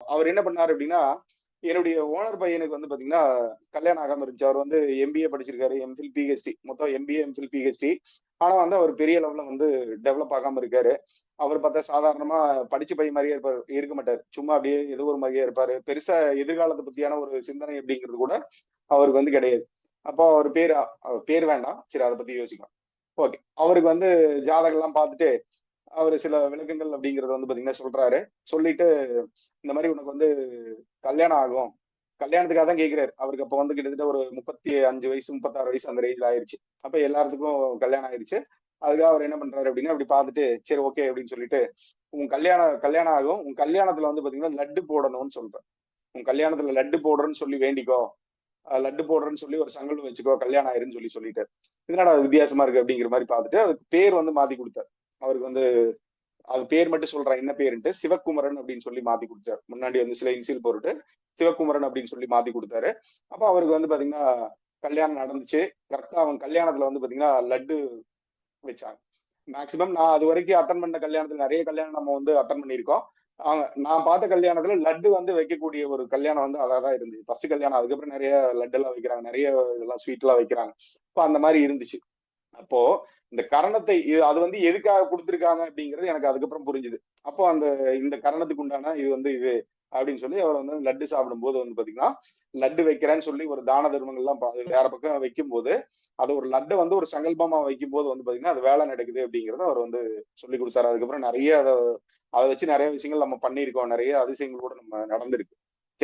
அவர் என்ன பண்ணாரு அப்படின்னா, என்னுடைய ஓனர் பையனுக்கு வந்து பாத்தீங்கன்னா, கல்யாணம் ஆகாம இருந்துச்சு. அவர் வந்து எம்பிஏ படிச்சிருக்காரு. MPhil, PhD. மொத்தம் எம்பிஏ, எம்ஃபில், பிஹெச்டி. ஆனா வந்து அவர் பெரிய லெவல்ல வந்து டெவலப் ஆகாம இருக்காரு. அவர் பார்த்தா சாதாரணமா படிச்ச பையன் மாரியே இருப்பாரு. இருக்க மாட்டாரு. சும்மா அப்படியே ஏதோ ஒரு மாரியே இருப்பாரு. பெருசா எதிர்காலத்த பத்தியான ஒரு சிந்தனை அப்படிங்கிறது கூட அவருக்கு வந்து கிடையாது. அப்போ அவர் பேர் வேண்டாம். சரி அத பத்தி யோசிக்கலாம். ஓகே. அவருக்கு வந்து ஜாதகம்லாம் பார்த்துட்டு, அவரு சில விளக்கங்கள் அப்படிங்கிறத வந்து பாத்தீங்கன்னா சொல்றாரு. சொல்லிட்டு, இந்த மாரி உனக்கு வந்து கல்யாணம் ஆகும். கல்யாணத்துக்காக தான் கேட்கிறாரு. அவருக்கு அப்ப வந்து கிட்டத்தட்ட ஒரு 35 வயசு, 36 வயசு அந்த ரேஞ்ச்ல ஆயிருச்சு. அப்ப எல்லாத்துக்கும் கல்யாணம் ஆயிருச்சு. அதுக்காக அவர் என்ன பண்றாரு அப்படின்னா, அப்படி பார்த்துட்டு, சரி ஓகே அப்படின்னு சொல்லிட்டு, உன் கல்யாணம் கல்யாணம் ஆகும். உன் கல்யாணத்துல வந்து பாத்தீங்கன்னா, லட்டு போடணும்னு சொல்றேன். உன் கல்யாணத்துல லட்டு போடுறேன்னு சொல்லி வேண்டிக்கோ. லட்டு போடுறேன்னு சொல்லி ஒரு சங்கல்பம் வச்சுக்கோ. கல்யாணம் ஆயிருன்னு சொல்லி சொல்லிட்டாரு. என்னடா அது வித்தியாசமா இருக்கு அப்படிங்கிற மாரி பார்த்துட்டு, அதுக்கு பேர் வந்து மாத்தி குடுத்தாரு. அவருக்கு வந்து அது பேர் மட்டும் சொல்றேன் என்ன பேருன்ட்டு சிவக்குமரன் அப்படின்னு சொல்லி மாத்தி கொடுத்தாரு. முன்னாடி வந்து சில இன்சியல் போட்டுட்டு சிவக்குமரன் அப்படின்னு சொல்லி மாத்தி கொடுத்தாரு. அப்ப அவருக்கு வந்து பாத்தீங்கன்னா கல்யாணம் நடந்துச்சு. கரெக்டா அவன் கல்யாணத்துல வந்து பாத்தீங்கன்னா லட்டு வச்சாங்க. மேக்சிமம் நான் அது வரைக்கும் அட்டன் பண்ண கல்யாணத்துல நிறைய கல்யாணம் நம்ம வந்து அட்டன் பண்ணியிருக்கோம். நான் பார்த்த கல்யாணத்துல லட்டு வந்து வைக்கக்கூடிய ஒரு கல்யாணம் வந்து அதான் இருந்துச்சு. ஃபர்ஸ்ட் கல்யாணம். அதுக்கப்புறம் நிறைய லட்டு எல்லாம் வைக்கிறாங்க. நிறைய இதெல்லாம் ஸ்வீட் எல்லாம் வைக்கிறாங்க. அப்ப அந்த மாதிரி இருந்துச்சு. அப்போ இந்த கரணத்தை அது வந்து எதுக்காக குடுத்திருக்காங்க அப்படிங்கிறது எனக்கு அதுக்கப்புறம் புரிஞ்சுது. அப்போ இந்த கரணத்துக்கு உண்டான இது வந்து இது அப்படின்னு சொல்லி அவர் வந்து லட்டு சாப்பிடும்போது வந்து பாத்தீங்கன்னா, லட்டு வைக்கிறேன்னு சொல்லி ஒரு தான தர்மங்கள்லாம் வேற பக்கம் வைக்கும்போது, அது ஒரு லட்ட வந்து ஒரு சங்கல்பமா வைக்கும்போது வந்து பாத்தீங்கன்னா, அது வேலை நடக்குது அப்படிங்கிறத அவர் வந்து சொல்லிக் குடுத்தாரு. அதுக்கப்புறம் நெறைய அத வச்சு நெறைய விஷயங்கள் நம்ம பண்ணியிருக்கோம். நெறைய அதிசயங்கள் கூட நம்ம நடந்திருக்கு.